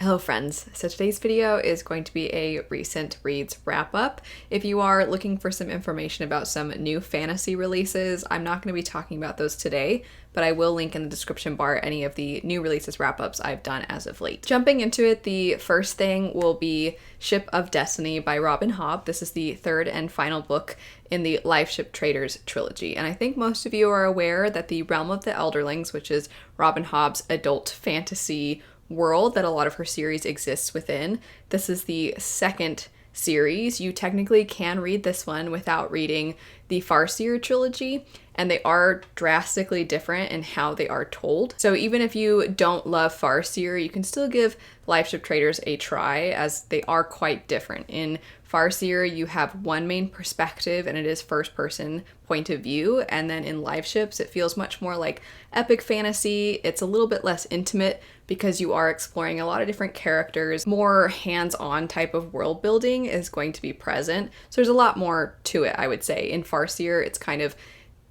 Hello friends, so today's video is going to be a recent reads wrap up. If you are looking for some information about some new fantasy releases, I'm not going to be talking about those today, but I will link in the description bar any of the new releases wrap-ups I've done as of late. Jumping into it, the first thing will be Ship of Destiny by Robin Hobb. This is the third and final book in the Liveship Traders trilogy, and I think most of you are aware that the Realm of the Elderlings, which is Robin Hobb's adult fantasy world that a lot of her series exists within. This is the second series. You technically can read this one without reading the Farseer trilogy, and they are drastically different in how they are told. So even if you don't love Farseer, you can still give Liveship Traders a try, as they are quite different. In Farseer, you have one main perspective and it is first person point of view, and then in Liveships it feels much more like epic fantasy. It's a little bit less intimate because you are exploring a lot of different characters. More hands-on type of world building is going to be present, so there's a lot more to it, I would say. In Farseer, it's kind of,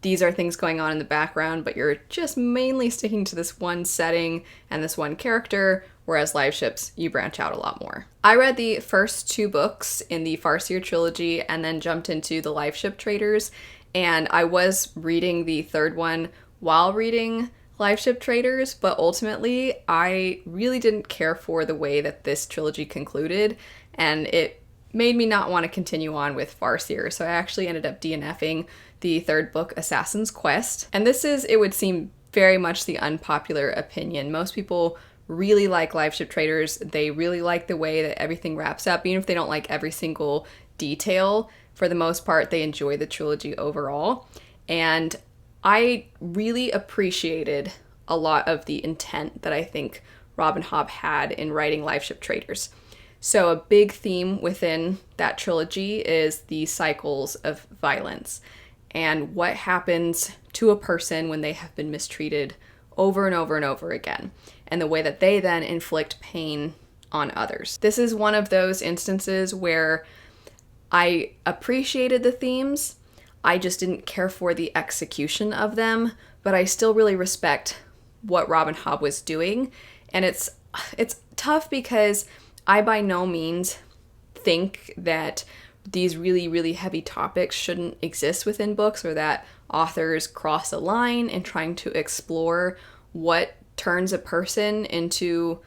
these are things going on in the background, but you're just mainly sticking to this one setting and this one character, whereas Liveships, you branch out a lot more. I read the first two books in the Farseer trilogy and then jumped into the Liveship Traders, and I was reading the third one while reading Liveship Traders, but ultimately I really didn't care for the way that this trilogy concluded, and it made me not want to continue on with Farseer, so I actually ended up DNFing the third book, Assassin's Quest. And this is, it would seem, very much the unpopular opinion. Most people really like Liveship Traders. They really like the way that everything wraps up, even if they don't like every single detail. For the most part, they enjoy the trilogy overall. And I really appreciated a lot of the intent that I think Robin Hobb had in writing Liveship Traders. So a big theme within that trilogy is the cycles of violence and what happens to a person when they have been mistreated over and over and over again, and the way that they then inflict pain on others. This is one of those instances where I appreciated the themes, I just didn't care for the execution of them, but I still really respect what Robin Hobb was doing. And it's tough because I by no means think that these really, really heavy topics shouldn't exist within books, or that authors cross a line in trying to explore what turns a person into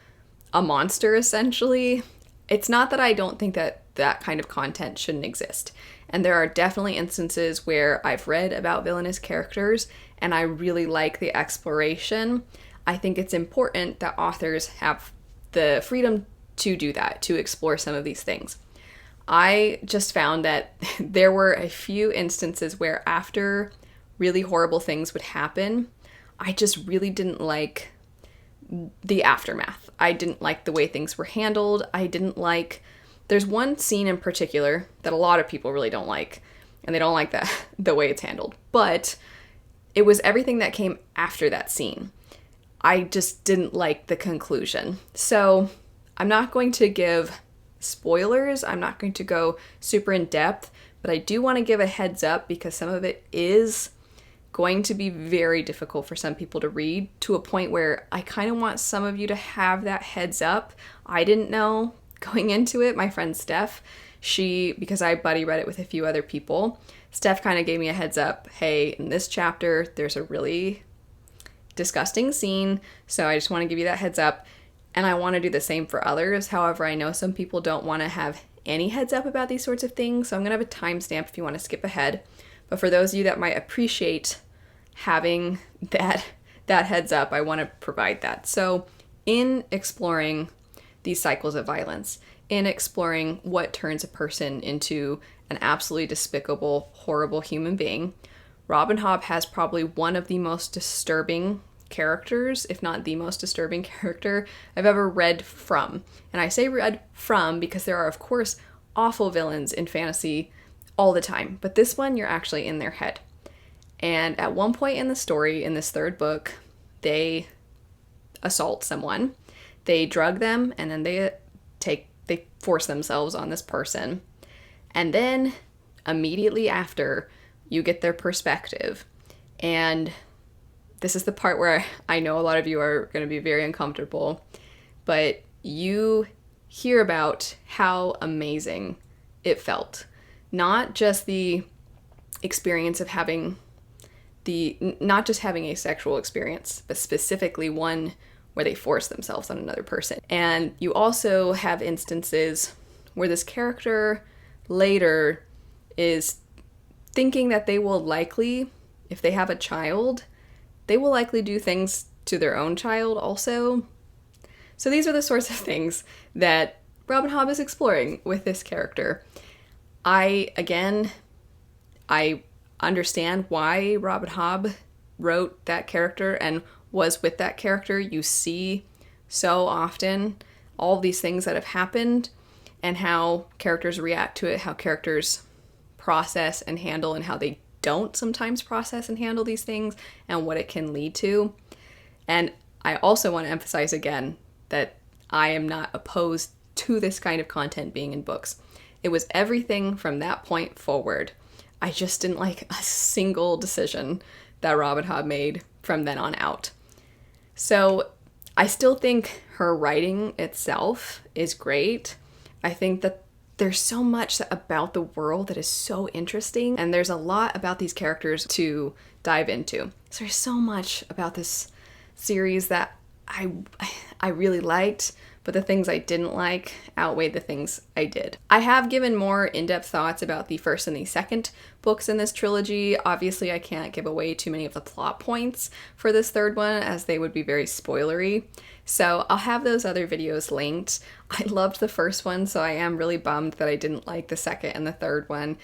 a monster, essentially. It's not that I don't think that that kind of content shouldn't exist. And there are definitely instances where I've read about villainous characters and I really like the exploration. I think it's important that authors have the freedom to do that, to explore some of these things. I just found that there were a few instances where after really horrible things would happen, I just really didn't like the aftermath. I didn't like the way things were handled. There's one scene in particular that a lot of people really don't like, and they don't like that the way it's handled, but it was everything that came after that scene. I just didn't like the conclusion. So I'm not going to give spoilers. I'm not going to go super in depth, but I do want to give a heads up because some of it is going to be very difficult for some people to read, to a point where I kind of want some of you to have that heads up. I didn't know going into it. My friend Steph, because I buddy read it with a few other people, Steph kind of gave me a heads up. Hey, in this chapter, there's a really disgusting scene, so I just want to give you that heads up. And I want to do the same for others. However, I know some people don't want to have any heads up about these sorts of things, so I'm going to have a timestamp if you want to skip ahead. But for those of you that might appreciate having that heads up, I want to provide that. So in exploring these cycles of violence, in exploring what turns a person into an absolutely despicable, horrible human being, Robin Hobb has probably one of the most disturbing characters, if not the most disturbing character I've ever read from. And I say read from because there are, of course, awful villains in fantasy all the time, but this one, you're actually in their head. And at one point in the story, in this third book, they assault someone, they drug them, and then they force themselves on this person. And then immediately after, you get their perspective. And this is the part where I know a lot of you are going to be very uncomfortable, but you hear about how amazing it felt. Not just the experience of having not just having a sexual experience, but specifically one where they force themselves on another person. And you also have instances where this character later is thinking that they will likely, if they have a child, they will likely do things to their own child also. So these are the sorts of things that Robin Hobb is exploring with this character. I understand why Robin Hobb wrote that character and was with that character. You see so often all these things that have happened and how characters react to it, how characters process and handle, and how they don't sometimes process and handle these things, and what it can lead to. And I also want to emphasize again that I am not opposed to this kind of content being in books. It was everything from that point forward. I just didn't like a single decision that Robin Hobb made from then on out. So I still think her writing itself is great. I think that there's so much about the world that is so interesting, and there's a lot about these characters to dive into. So there's so much about this series that I really liked, but the things I didn't like outweighed the things I did. I have given more in-depth thoughts about the first and the second books in this trilogy. Obviously, I can't give away too many of the plot points for this third one, as they would be very spoilery. So I'll have those other videos linked. I loved the first one, so I am really bummed that I didn't like the second and the third one.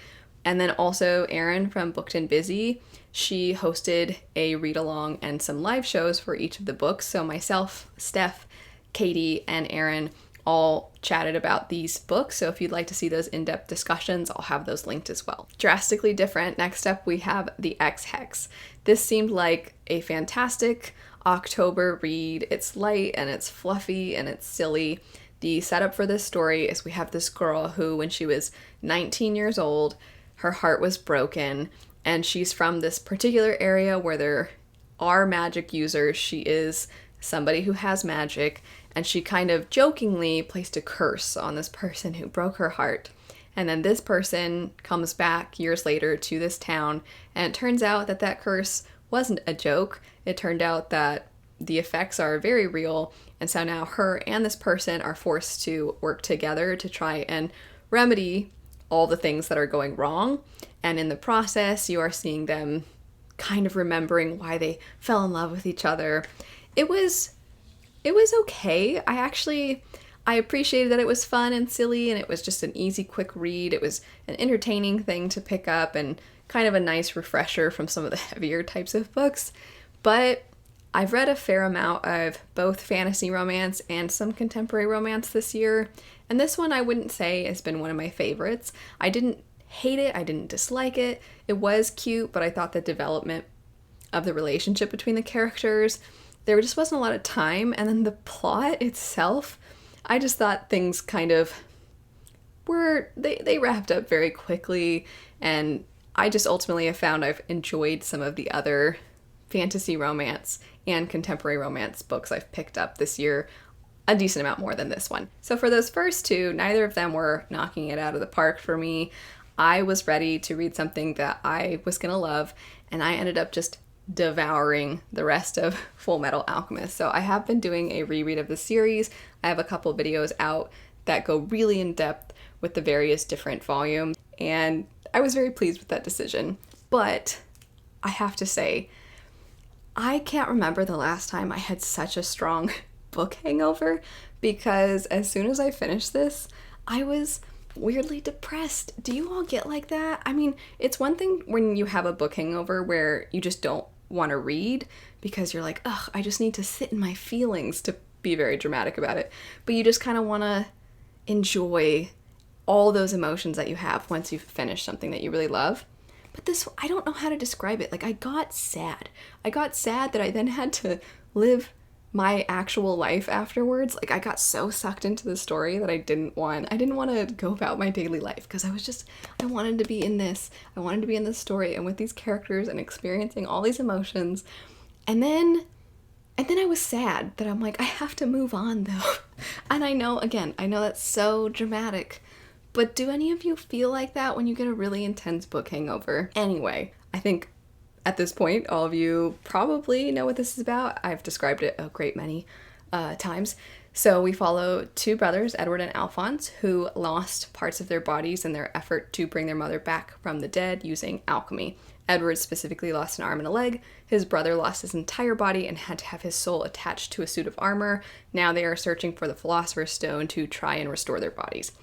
And then also Erin from Booked and Busy, she hosted a read-along and some live shows for each of the books. So myself, Steph, Katie, and Erin all chatted about these books. So if you'd like to see those in-depth discussions, I'll have those linked as well. Drastically different. Next up, we have the Ex Hex. This seemed like a fantastic October read. It's light and it's fluffy and it's silly. The setup for this story is we have this girl who, when she was 19 years old, her heart was broken, and she's from this particular area where there are magic users. She is somebody who has magic, and she kind of jokingly placed a curse on this person who broke her heart. And then this person comes back years later to this town, and it turns out that that curse wasn't a joke. It turned out that the effects are very real, and so now her and this person are forced to work together to try and remedy all the things that are going wrong. And in the process, you are seeing them kind of remembering why they fell in love with each other. It was okay. I appreciated that it was fun and silly, and it was just an easy, quick read. It was an entertaining thing to pick up and kind of a nice refresher from some of the heavier types of books. But I've read a fair amount of both fantasy romance and some contemporary romance this year, and this one I wouldn't say has been one of my favorites. I didn't hate it, I didn't dislike it. It was cute, but I thought the development of the relationship between the characters, there just wasn't a lot of time, and then the plot itself, I just thought things kind of they wrapped up very quickly, and I just ultimately have found I've enjoyed some of the other fantasy romance and contemporary romance books I've picked up this year a decent amount more than this one. So for those first two, neither of them were knocking it out of the park for me. I was ready to read something that I was gonna love, and I ended up just devouring the rest of Fullmetal Alchemist. So I have been doing a reread of the series. I have a couple videos out that go really in depth with the various different volumes, and I was very pleased with that decision. But I have to say, I can't remember the last time I had such a strong book hangover, because as soon as I finished this, I was weirdly depressed. Do you all get like that? I mean, it's one thing when you have a book hangover where you just don't want to read because you're like, ugh, I just need to sit in my feelings, to be very dramatic about it. But you just kind of want to enjoy all those emotions that you have once you've finished something that you really love. But this, I don't know how to describe it. Like, I got sad. I got sad that I then had to live my actual life afterwards. Like, I got so sucked into the story that I didn't want to go about my daily life, because I wanted to be in this. I wanted to be in this story and with these characters and experiencing all these emotions. And then And then I was sad that I'm like, I have to move on though. And I know, again, I know that's so dramatic, but do any of you feel like that when you get a really intense book hangover? Anyway, I think at this point, all of you probably know what this is about. I've described it a great many times. So we follow two brothers, Edward and Alphonse, who lost parts of their bodies in their effort to bring their mother back from the dead using alchemy. Edward specifically lost an arm and a leg. His brother lost his entire body and had to have his soul attached to a suit of armor. Now they are searching for the Philosopher's Stone to try and restore their bodies.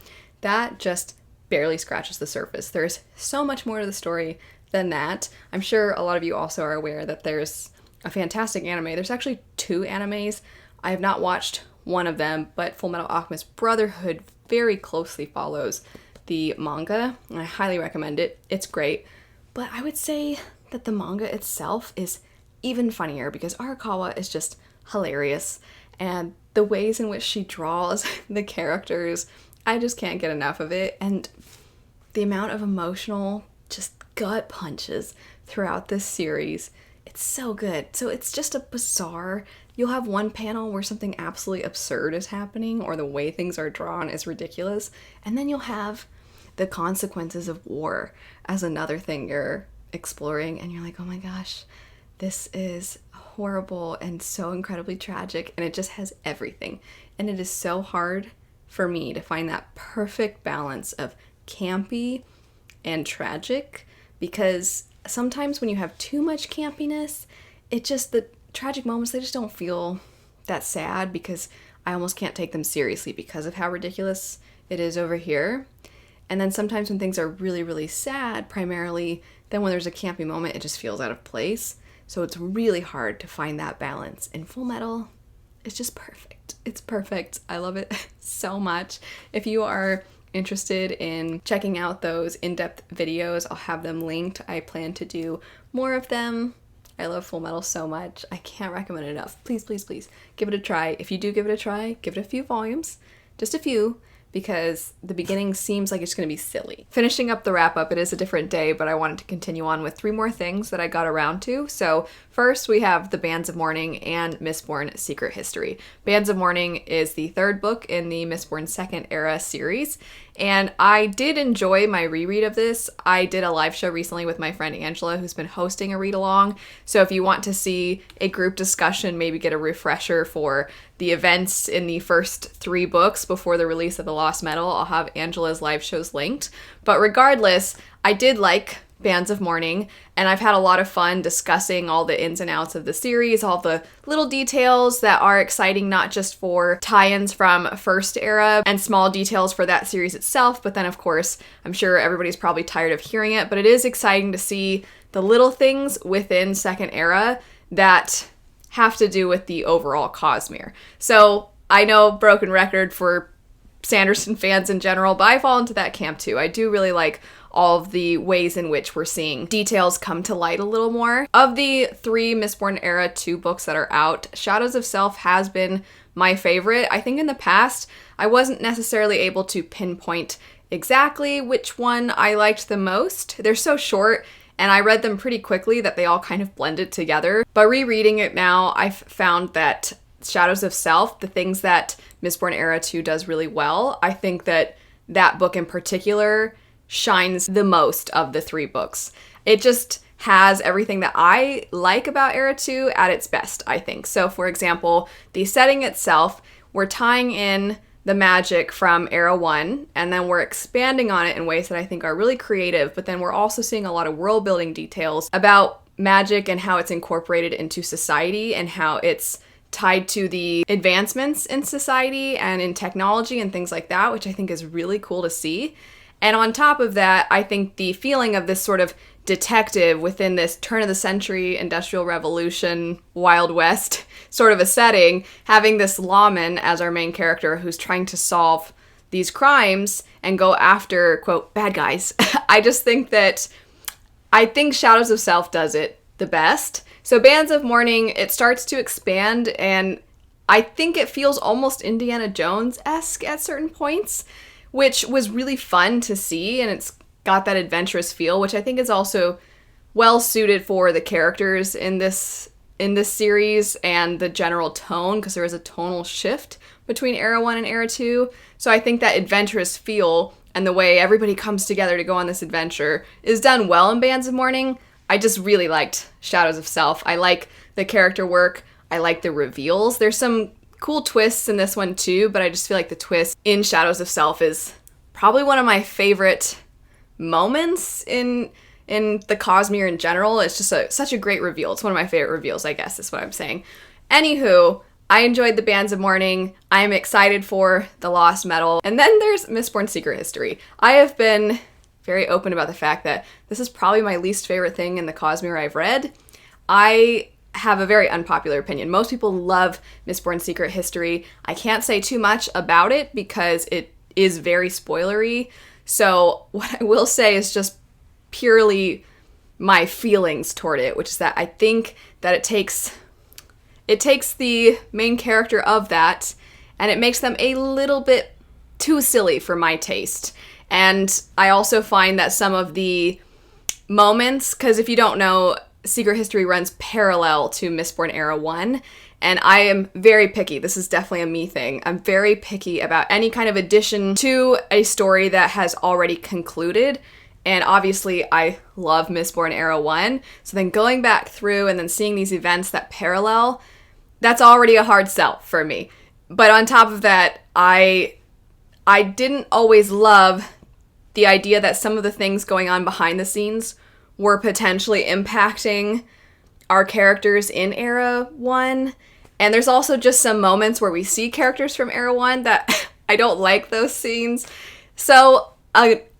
That just barely scratches the surface. There's so much more to the story than that. I'm sure a lot of you also are aware that there's a fantastic anime. There's actually 2 animes. I have not watched one of them, but Fullmetal Alchemist Brotherhood very closely follows the manga, and I highly recommend it. It's great. But I would say that the manga itself is even funnier because Arakawa is just hilarious, and the ways in which she draws the characters, I just can't get enough of it. And the amount of emotional just gut punches throughout this series, it's so good. So it's just a bizarre, you'll have one panel where something absolutely absurd is happening or the way things are drawn is ridiculous, and then you'll have the consequences of war as another thing you're exploring, and you're like, oh my gosh, this is horrible and so incredibly tragic, and it just has everything. And it is so hard for me to find that perfect balance of campy and tragic, because sometimes when you have too much campiness, it just, the tragic moments, they just don't feel that sad because I almost can't take them seriously because of how ridiculous it is over here. And then sometimes when things are really, really sad, primarily, then when there's a campy moment, it just feels out of place. So it's really hard to find that balance. And Fullmetal is just perfect. It's perfect. I love it so much. If you are interested in checking out those in-depth videos, I'll have them linked. I plan to do more of them. I love Fullmetal so much. I can't recommend it enough. Please, please, please give it a try. If you do give it a try, give it a few volumes, just a few, because the beginning seems like it's going to be silly. Finishing up the wrap-up, it is a different day, but I wanted to continue on with 3 more things that I got around to. So first, we have The Bands of Mourning and Mistborn Secret History. Bands of Mourning is the 3rd book in the Mistborn Second Era series, and I did enjoy my reread of this. I did a live show recently with my friend Angela, who's been hosting a read-along. So if you want to see a group discussion, maybe get a refresher for the events in the first 3 books before the release of The Lost Metal, I'll have Angela's live shows linked. But regardless, I did like Bands of Mourning, and I've had a lot of fun discussing all the ins and outs of the series, all the little details that are exciting, not just for tie-ins from First Era and small details for that series itself, but then of course, I'm sure everybody's probably tired of hearing it, but it is exciting to see the little things within Second Era that have to do with the overall Cosmere. So I know, broken record for Sanderson fans in general, but I fall into that camp too. I do really like all of the ways in which we're seeing details come to light a little more. Of the 3 Mistborn Era 2 books that are out, Shadows of Self has been my favorite. I think in the past, I wasn't necessarily able to pinpoint exactly which one I liked the most. They're so short, and I read them pretty quickly that they all kind of blended together. But rereading it now, I've found that Shadows of Self, the things that Mistborn Era 2 does really well, I think that that book in particular shines the most of the 3 books. It just has everything that I like about Era 2 at its best, I think. So for example, the setting itself, we're tying in the magic from Era 1, and then we're expanding on it in ways that I think are really creative, but then we're also seeing a lot of world building details about magic and how it's incorporated into society and how it's tied to the advancements in society and in technology and things like that, which I think is really cool to see. And on top of that, I think the feeling of this sort of detective within this turn of the century Industrial Revolution Wild West sort of a setting, having this lawman as our main character who's trying to solve these crimes and go after, quote, bad guys. I think Shadows of Self does it the best. So Bands of Mourning, it starts to expand, and I think it feels almost Indiana Jones-esque at certain points, which was really fun to see, and it's got that adventurous feel, which I think is also well suited for the characters in this in this series and the general tone, because there is a tonal shift between Era 1 and Era 2. So I think that adventurous feel and the way everybody comes together to go on this adventure is done well in Bands of Mourning. I just really liked Shadows of Self. I like the character work. I like the reveals. There's some cool twists in this one too, but I just feel like the twist in Shadows of Self is probably one of my favorite moments in the Cosmere in general. It's just such a great reveal. It's one of my favorite reveals, I guess is what I'm saying. Anywho, I enjoyed the Bands of Mourning. I'm excited for the Lost Metal. And then there's Mistborn Secret History. I have been very open about the fact that this is probably my least favorite thing in the Cosmere I've read. I have a very unpopular opinion. Most people love Mistborn Secret History. I can't say too much about it because it is very spoilery. So what I will say is just purely my feelings toward it, which is that I think that it takes the main character of that and it makes them a little bit too silly for my taste. And I also find that some of the moments, because if you don't know, Secret History runs parallel to Mistborn Era 1, and I am very picky. This is definitely a me thing. I'm very picky about any kind of addition to a story that has already concluded. And obviously, I love Mistborn Era 1. So then going back through and then seeing these events that parallel, that's already a hard sell for me. But on top of that, I didn't always love the idea that some of the things going on behind the scenes were potentially impacting our characters in Era 1. And there's also just some moments where we see characters from Era 1 that I don't like those scenes. So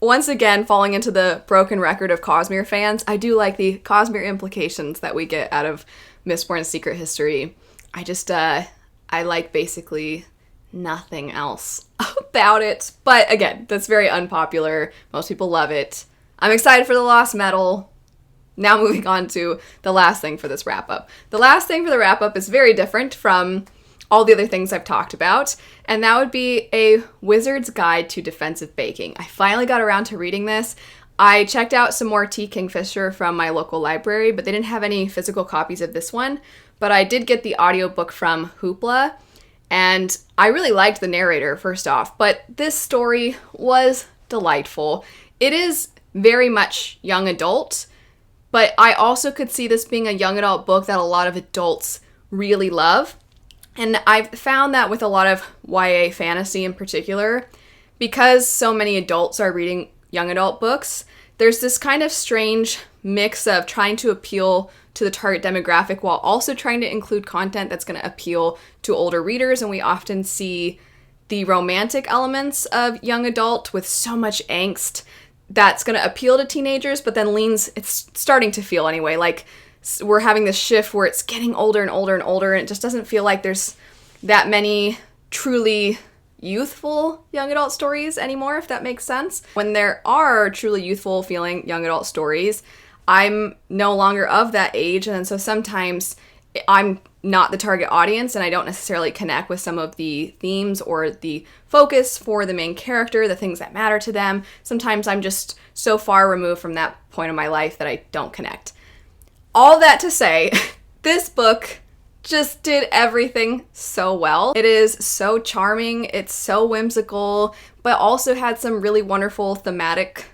once again, falling into the broken record of Cosmere fans, I do like the Cosmere implications that we get out of Mistborn Secret History. I just, I like basically nothing else about it. But again, that's very unpopular. Most people love it. I'm excited for the Lost Metal. Now moving on to the last thing for this wrap-up. The last thing for the wrap-up is very different from all the other things I've talked about, and that would be A Wizard's Guide to Defensive Baking. I finally got around to reading this. I checked out some more T. Kingfisher from my local library, but they didn't have any physical copies of this one. But I did get the audiobook from Hoopla, and I really liked the narrator, first off, but this story was delightful. It is very much young adult, but I also could see this being a young adult book that a lot of adults really love. And I've found that with a lot of YA fantasy in particular, because so many adults are reading young adult books, there's this kind of strange mix of trying to appeal to the target demographic while also trying to include content that's going to appeal to older readers. And we often see the romantic elements of young adult with so much angst that's going to appeal to teenagers, but then it's starting to feel anyway, like we're having this shift where it's getting older and older and older, and it just doesn't feel like there's that many truly youthful young adult stories anymore, if that makes sense. When there are truly youthful feeling young adult stories, I'm no longer of that age, and so sometimes I'm not the target audience and I don't necessarily connect with some of the themes or the focus for the main character, the things that matter to them. Sometimes I'm just so far removed from that point of my life that I don't connect. All that to say, this book just did everything so well. It is so charming, it's so whimsical, but also had some really wonderful thematic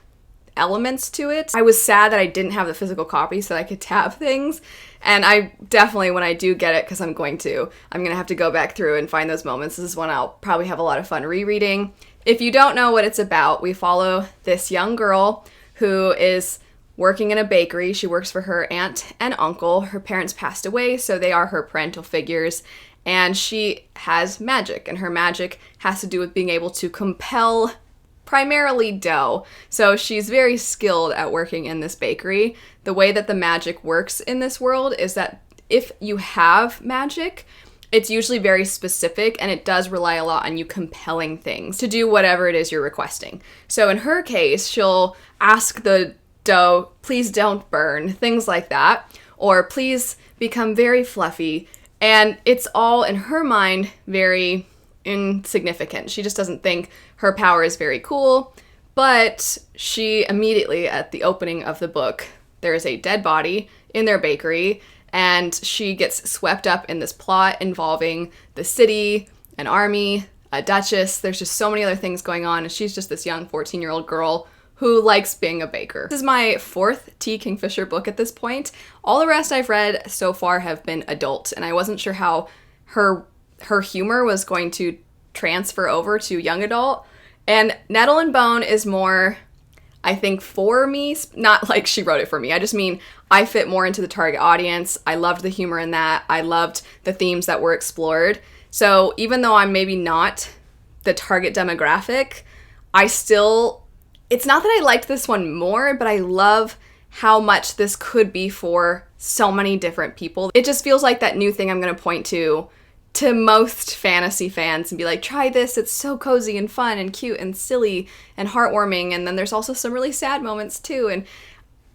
elements to it. I was sad that I didn't have the physical copy so that I could tab things, and I definitely, when I do get it, because I'm going to have to go back through and find those moments. This is one I'll probably have a lot of fun rereading. If you don't know what it's about, we follow this young girl who is working in a bakery. She works for her aunt and uncle. Her parents passed away, so they are her parental figures, and she has magic, and her magic has to do with being able to compel primarily dough. So she's very skilled at working in this bakery. The way that the magic works in this world is that if you have magic, it's usually very specific, and it does rely a lot on you compelling things to do whatever it is you're requesting. So in her case, she'll ask the dough, please don't burn, things like that, or please become very fluffy, and it's all, in her mind, very insignificant. She just doesn't think her power is very cool, but she immediately, at the opening of the book, there is a dead body in their bakery, and she gets swept up in this plot involving the city, an army, a duchess. There's just so many other things going on, and she's just this young 14-year-old girl who likes being a baker. This is my 4th T. Kingfisher book at this point. All the rest I've read so far have been adult, and I wasn't sure how her humor was going to transfer over to young adult. And Nettle and Bone is more, I think, for me, not like she wrote it for me. I just mean I fit more into the target audience. I loved the humor in that. I loved the themes that were explored. So even though I'm maybe not the target demographic, it's not that I liked this one more, but I love how much this could be for so many different people. It just feels like that new thing I'm going to point to most fantasy fans and be like, try this, it's so cozy and fun and cute and silly and heartwarming, and then there's also some really sad moments too. And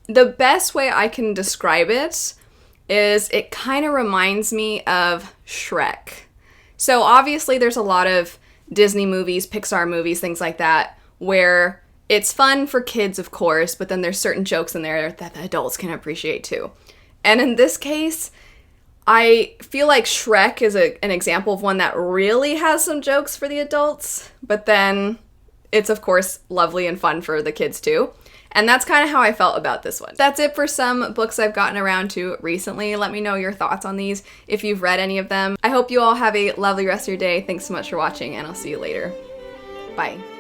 the best way I can describe it is it kind of reminds me of Shrek. So obviously there's a lot of Disney movies, Pixar movies, things like that, where it's fun for kids, of course, but then there's certain jokes in there that the adults can appreciate too. And in this case, I feel like Shrek is an example of one that really has some jokes for the adults, but then it's, of course, lovely and fun for the kids too. And that's kind of how I felt about this one. That's it for some books I've gotten around to recently. Let me know your thoughts on these if you've read any of them. I hope you all have a lovely rest of your day. Thanks so much for watching, and I'll see you later. Bye.